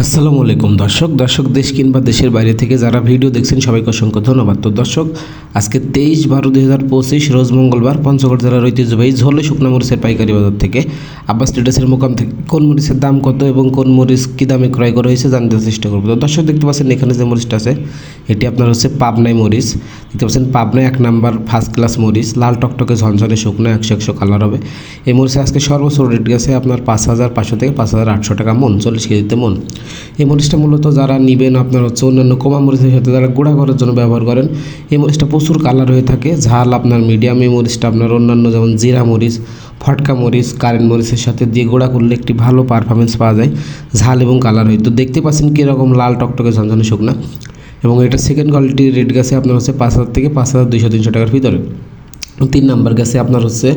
আসসালামু আলাইকুম দর্শক দেশ কিংবা দেশের বাইরে থেকে যারা ভিডিও দেখছেন সবাইকে অসংখ্য ধন্যবাদ। তো দর্শক, আজকে 23/12/2025 রোজ মঙ্গলবার পঞ্চগড় জেলার ঐতিহ্যবাহী ঝোলে শুকনা মরিচের পাইকারি বাজার থেকে আব্বাস ট্রেডার্সের মোকাম থেকে কোন মরিচের দাম কত এবং কোন মরিচ কী দামে ক্রয় করা হয়েছে জানতে চেষ্টা করবো। তো দর্শক, দেখতে পাচ্ছেন এখানে যে মরিচটা আছে এটি আপনার হচ্ছে পাবনাই মরিচ। দেখতে পাচ্ছেন পাবনায় 1 নাম্বার ফার্স্ট ক্লাস মরিচ, লাল টকটকে ঝনঝনে শুকনো 100 কালার হবে। এই মরিচে আজকে সর্বোচ্চ রেট গেছে আপনার 5,500 থেকে 5,800 টাকা মন, 40 কেজিতে মন। এই মরিচটা মূলত যারা নেবেন আপনার হচ্ছে অন্যান্য কমা মরিচের সাথে যারা গুঁড়া করার জন্য ব্যবহার করেন। এই মরিচটা প্রচুর কালার হয়ে থাকে, ঝাল আপনার মিডিয়াম। এই মরিচটা আপনার অন্যান্য যেমন জিরা মরিচ, ফটকা মরিচ, কারেন্ট মরিচের সাথে দিয়ে গুঁড়া করলে একটি ভালো পারফরমেন্স পাওয়া যায়, ঝাল এবং কালার হয়। তো দেখতে পাচ্ছেন কীরকম লাল টকটকে ঝনঝনে শুকনা, এবং এটা সেকেন্ড কোয়ালিটির রেট গেছে আপনার হচ্ছে 5,000 থেকে 5,200-300 টাকার ভিতরে। 3 নাম্বার গেছে আপনার হচ্ছে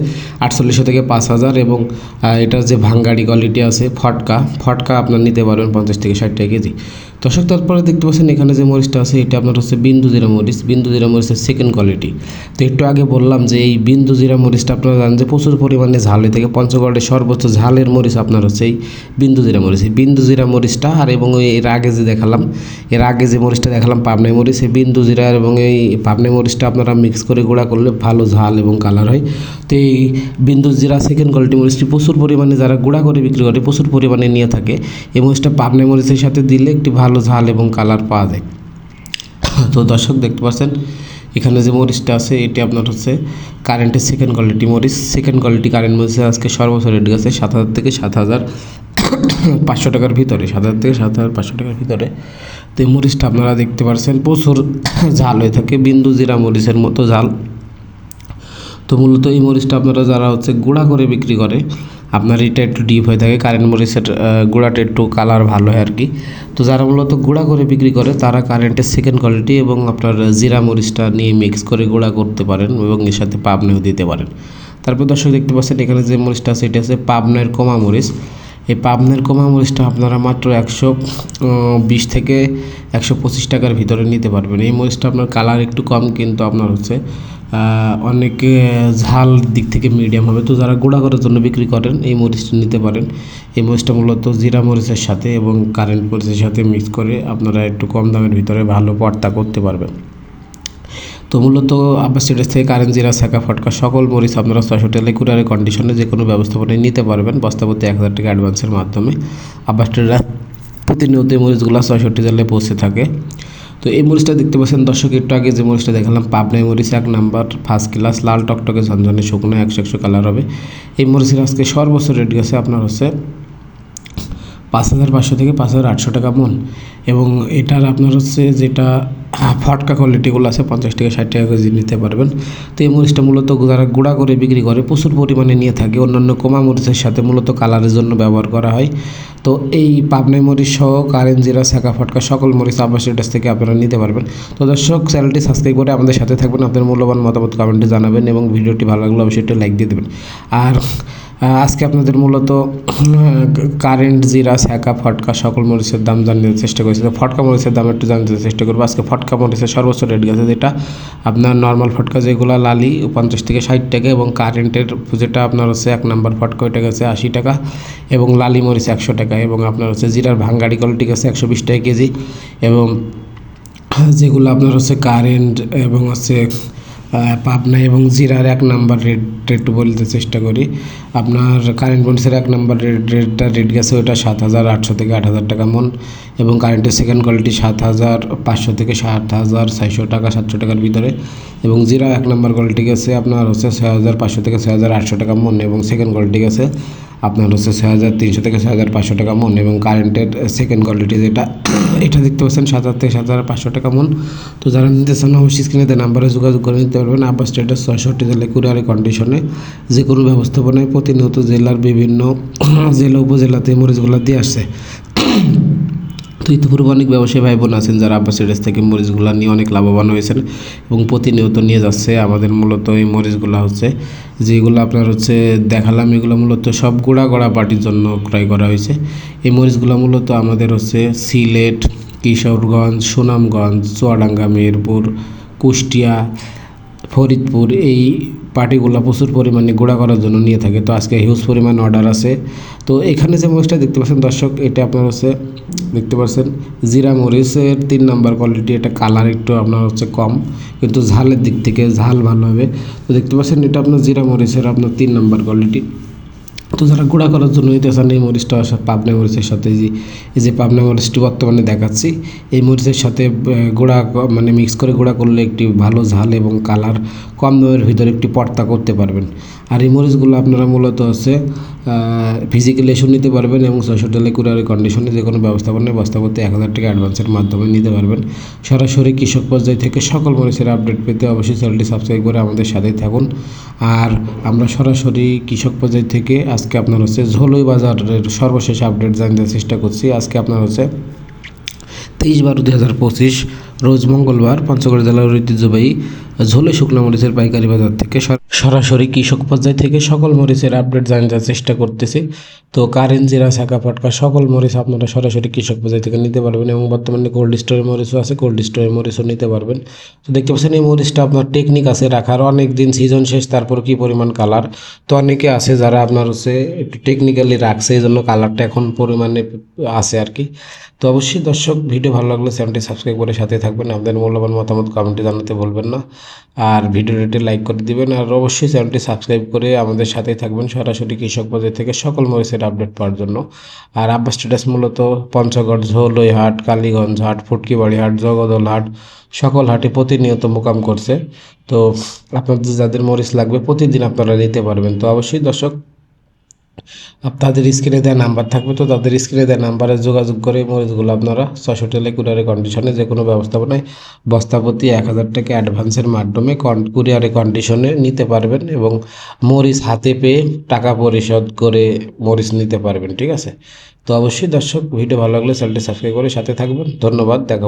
4800 থেকে 5,000, এবং এটার যে ভাঙ্গাড়ি কোয়ালিটি আছে ফটকা আপনার নিতে পারবেন 50 থেকে 60 টাকা কেজি। দর্শক, তারপরে দেখতে পাচ্ছেন এখানে যে মরিচটা আছে এটা আপনার হচ্ছে বিন্দু জিরা মরিচের সেকেন্ড কোয়ালিটি। তো একটু আগে বললাম যে এই বিন্দু জিরা মরিচটা আপনারা জানেন যে প্রচুর পরিমাণে ঝাল হয়ে থাকে। পঞ্চগড়ের সর্বোচ্চ ঝালের মরিচ আপনার হচ্ছে এই বিন্দু জিরা মরিচটা। আর এবং এর আগে যে মরিচটা দেখালাম পাবনাই মরিচ, এই বিন্দু জিরা এবং এই পাবনাই মরিচটা আপনারা মিক্স করে গুঁড়া করলে ভালো ঝাল এবং কালার হয়। তো এই বিন্দু জিরা সেকেন্ড কোয়ালিটি মরিচটি প্রচুর পরিমাণে যারা গুঁড়া করে বিক্রি করে প্রচুর পরিমাণে নিয়ে থাকে। এই মরিচটা পাবনাই মরিচের সাথে দিলে একটি ভালো ঝাল এবং কালার পাওয়া যায়। তো দর্শক, দেখতে পাচ্ছেন এখানে যে মরিচটা আছে এটি আপনার হচ্ছে কারেন্টের সেকেন্ড কোয়ালিটি মরিচ। সেকেন্ড কোয়ালিটি কারেন্ট মরিচের আজকে সর্বোচ্চ রেট গেছে 7,000 থেকে 7,500 টাকার ভিতরে, 7,000 থেকে 7,500 টাকার ভিতরে। তো এই মরিচটা আপনারা দেখতে পাচ্ছেন প্রচুর ঝাল হয়ে থাকে, বিন্দু জিরা মরিচের মতো ঝাল। তো মূলত এই মরিচটা আপনারা যারা হচ্ছে গুঁড়া করে বিক্রি করে আপনার এটা একটু ডিপ হয়ে থাকে, কারেন্ট মরিচের গুঁড়াটা একটু কালার ভালো হয় আর কি। তো যারা মূলত গুঁড়া করে বিক্রি করে তারা কারেন্টের সেকেন্ড কোয়ালিটি এবং আপনার জিরা মরিচটা নিয়ে মিক্স করে গুঁড়া করতে পারেন এবং এর সাথে পাবনাও দিতে পারেন। তারপর দর্শক, দেখতে পাচ্ছেন এখানে যে মরিচটা আছে এটা হচ্ছে পাবনার কমা মরিচ। এই পাবনার কমা মরিচটা আপনারা মাত্র 120 থেকে 125 টাকার ভিতরে নিতে পারবেন। এই মরিচটা আপনার কালার একটু কম, কিন্তু আপনার হচ্ছে অনেক ঝাল দিক থেকে মিডিয়াম হবে। তো যারা গুঁড়া করার জন্য বিক্রি করেন এই মরিচটা নিতে পারেন। এই মরিচটা মূলত জিরা মরিচের সাথে এবং কারেন্ট মরিচের সাথে মিক্স করে আপনারা একটু কম দামের ভিতরে ভালো ভর্তা করতে পারবেন। তো মূলত আব্বাস ট্রেডার্স থেকে কারেন্ট জিরা ছাকা ফটকা সকল মরিচ আপনারা 600 টাকা কুরিয়ারের কন্ডিশনে যে কোনো ব্যবস্থাপনায় নিতে পারবেন বস্তাপতি 1,000 টাকা অ্যাডভান্সের মাধ্যমে। আব্বাস ট্রেডার্স প্রতিনিয়ত এই মরিচগুলো 600 জেলায় পৌঁছে থাকে। তো এই মরিচটা দেখতে পাচ্ছেন দর্শক, একটু আগে যে মরিচটা দেখালাম পাবনাই মরিচ 1 নাম্বার ফার্স্ট ক্লাস, লাল টকটকে ঝনঝনে শুকনো 100 কালার হবে। এই মরিচের আজকে সর্বোচ্চ রেট গেছে আপনার হচ্ছে 5,500 থেকে 5,800 টাকা মন, এবং এটার আপনার হচ্ছে যেটা ফটকা কোয়ালিটিগুলো আছে 50 থেকে 60 টাকা কেজি নিতে পারবেন। তো এই মরিচটা মূলত যারা গুঁড়া করে বিক্রি করে প্রচুর পরিমাণে নিয়ে থাকে, অন্যান্য কমা মরিচের সাথে মূলত কালারের জন্য ব্যবহার করা হয়। তো এই পাবনাই মরিচ সহ কারেন্ট জিরা ছাকা ফটকা সকল মরিচ আব্বাস ট্রেডার্স থেকে আপনারা নিতে পারবেন। তো দর্শক, চ্যানেলটি সাবস্ক্রাইব করে আমাদের সাথে থাকবেন, আপনাদের মূল্যবান মতামত কমেন্টে জানাবেন এবং ভিডিওটি ভালো লাগলে অবশ্যই একটু লাইক দিয়ে দেবেন। আর আজকে আপনাদের মূলত কারেন্ট জিরা ছাকা ফটকা সকল মরিচের দাম জানতে চেষ্টা করেছি। তো ফটকা মরিচের দাম একটু জানতে চেষ্টা করবো। আজকে ফটকা মরিচের সর্বোচ্চ রেট গেছে যেটা আপনার নর্মাল ফটকা যেগুলো লালি 50 থেকে 60 টাকা, এবং কারেন্টের যেটা আপনার হচ্ছে 1 নাম্বার ফটকা ওইটা গেছে 80 টাকা, এবং লালি মরিচ 100 টাকা, এবং আপনার হচ্ছে জিরার ভাঙ্গাড়ি কোয়ালিটি গেছে 120 টাকা কেজি, এবং যেগুলো আপনার হচ্ছে কারেন্ট এবং হচ্ছে পাবনা এবং জিরার 1 নাম্বার রেট একটু বলতে চেষ্টা করি। আপনার কারেন্ট মরিচের 1 নাম্বার রেট গেছে ওটা 7,800 থেকে 8,000 টাকা মন, এবং কারেন্টের সেকেন্ড কোয়ালিটি 7,500 থেকে 7,400 টাকা 700 টাকার ভিতরে, এবং জিরা 1 নাম্বার কোয়ালিটি গেছে আপনার হচ্ছে 6,500 থেকে 6,800 টাকা মন, এবং সেকেন্ড কোয়ালিটি গেছে আপনার হচ্ছে 6,300 থেকে 6,500 টাকা মন, এবং কারেন্টের সেকেন্ড কোয়ালিটি যেটা এটা দেখতে পাচ্ছেন 7,000 থেকে 7,500 টাকা মন। তো যারা নিতে চান অবশ্যই স্ক্রিনে দেওয়া নাম্বারে যোগাযোগ করে নিতে পারবেন। আব্বাস ট্রেডার্স 66 জেলায় কুরিয়ারের কন্ডিশনে যে কোনো ব্যবস্থাপনায় প্রতিনিয়ত জেলার বিভিন্ন জেলা উপজেলাতে মরিচগুলো দিয়ে আসছে। তো ইতিপূর্বে অনেক ব্যবসায়ী ভাই বোন আছেন যারা আব্বাস ট্রেডার্স থেকে মরিচগুলো নিয়ে অনেক লাভবান হয়েছেন এবং প্রতিনিয়ত নিয়ে যাচ্ছে। আমাদের মূলত এই মরিচগুলো হচ্ছে যেগুলো আপনার হচ্ছে দেখালাম, এগুলো মূলত সব গুঁড়া পার্টির জন্য ক্রয় করা হয়েছে। এই মরিচগুলো মূলত আমাদের হচ্ছে সিলেট, কিশোরগঞ্জ, সুনামগঞ্জ, চুয়াডাঙ্গা, মেহেরপুর, কুষ্টিয়া, ফরিদপুর এই পার্টিগুলো প্রচুর পরিমাণে গুঁড়া করার জন্য নিয়ে থাকে। তো আজকে হিউজ পরিমাণ অর্ডার আছে। তো এখানে যে মরিচটা দেখতে পাচ্ছেন দর্শক, এটা আপনার হচ্ছে দেখতে পাচ্ছেন জিরা মরিচের 3 নাম্বার কোয়ালিটি। এটা কালার একটু আপনার হচ্ছে কম, কিন্তু ঝালের দিক থেকে ঝাল ভালো হবে। তো দেখতে পাচ্ছেন এটা আপনার জিরা মরিচের আপনার 3 নাম্বার কোয়ালিটি। তো যারা গুঁড়া করার জন্য নিতে চান এই মরিচটা পাবনা মরিচের সাথে এই যে পাবনা মরিচটি বর্তমানে দেখাচ্ছি, এই মরিচের সাথে গুঁড়া মানে মিক্স করে গুঁড়া করলে একটি ভালো ঝাল এবং কালার কম দামের ভিতরে একটি পর্তা করতে পারবেন। আর এই মরিচগুলো আপনারা মূলত হচ্ছে ফিজিক্যালি এসেও নিতে পারবেন এবং ৬০০ টাকা কুরিয়ারের কন্ডিশনে যে কোনো ব্যবস্থাপনায় বস্তা করতে ১,০০০ টাকা অ্যাডভান্সের মাধ্যমে নিতে পারবেন। সরাসরি কৃষক পর্যায় থেকে সকল মরিচের আপডেট পেতে অবশ্যই চ্যানেলটি সাবস্ক্রাইব করে আমাদের সাথেই থাকুন। আর আমরা সরাসরি কৃষক পর্যায় থেকে আজকে আপনার হচ্ছে ঝোলই বাজারের সর্বশেষ আপডেট জানতে চেষ্টা করছি। আজকে আপনার হচ্ছে 23/12/2025 রোজ মঙ্গলবার পঞ্চগড় জেলার ঐতিহ্যবাহী ঝোলে শুকনো মরিচের পাইকারি বাজার থেকে সরাসরি কৃষক পর্যায় থেকে সকল মরিচের আপডেট জানার চেষ্টা করতেছি। তো কারেন্ট জিরা শাখা ফটকা সকল মরিচ আপনারা সরাসরি কৃষক পর্যায় থেকে নিতে পারবেন এবং বর্তমানে কোল্ড স্টোরের মরিচও আছে, কোল্ড স্টোরের মরিচও নিতে পারবেন। তো দেখতে পাচ্ছেন এই মরিচটা আপনার টেকনিক আছে রাখার, অনেক দিন সিজন শেষ তারপর কি পরিমাণ কালার। তো অনেকে আছে যারা আপনার হচ্ছে একটু টেকনিক্যালি রাখছে, এই জন্য কালারটা এখন পরিমাণে আছে আর কি। তো অবশ্যই দর্শক ভিডিও ভালো লাগলে চ্যানেলটি সাবস্ক্রাইব করে সাথে থাকবেন। আপনাদের মূল্যবান মতামত কমেন্টে জানাতে ভুলবেন না। আর ভিডিওটি লাইক করে দিবেন আর অবশ্যই চ্যানেলটি সাবস্ক্রাইব করে আমাদের সাথেই থাকবেন সরাসরি কৃষক বাজার থেকে সকল মরিচের আপডেট পাওয়ার জন্য। আর আব্বাস স্ট্যাটাস মূলত পঞ্চগড়, ঝোলই হাট, কালীগঞ্জ হাট, ফুটকিবাড়ি হাট, জগদল হাট সকল হাটে প্রতিনিয়ত মোকাম করছে। তো আপনাদের যাদের মরিচ লাগবে প্রতিদিন আপনারা নিতে পারবেন। তো অবশ্যই দর্শক তাদের স্ক্রিনে দেওয়া নাম্বার থাকবে, তো তাদের স্ক্রিনে দেওয়া নাম্বারে যোগাযোগ করে মরিচগুলো আপনারা ৬০০ টাকা কুরিয়ারের কন্ডিশনে যে কোনো ব্যবস্থাপনায় বস্তাপতি ১,০০০ টাকা অ্যাডভান্সের মাধ্যমে কুরিয়ারের কন্ডিশনে নিতে পারবেন এবং মরিচ হাতে পেয়ে টাকা পরিশোধ করে মরিচ নিতে পারবেন। ঠিক আছে। তো অবশ্যই দর্শক ভিডিও ভালো লাগলে চ্যানেলটি সাবস্ক্রাইব করে সাথে থাকবেন। ধন্যবাদ। দেখা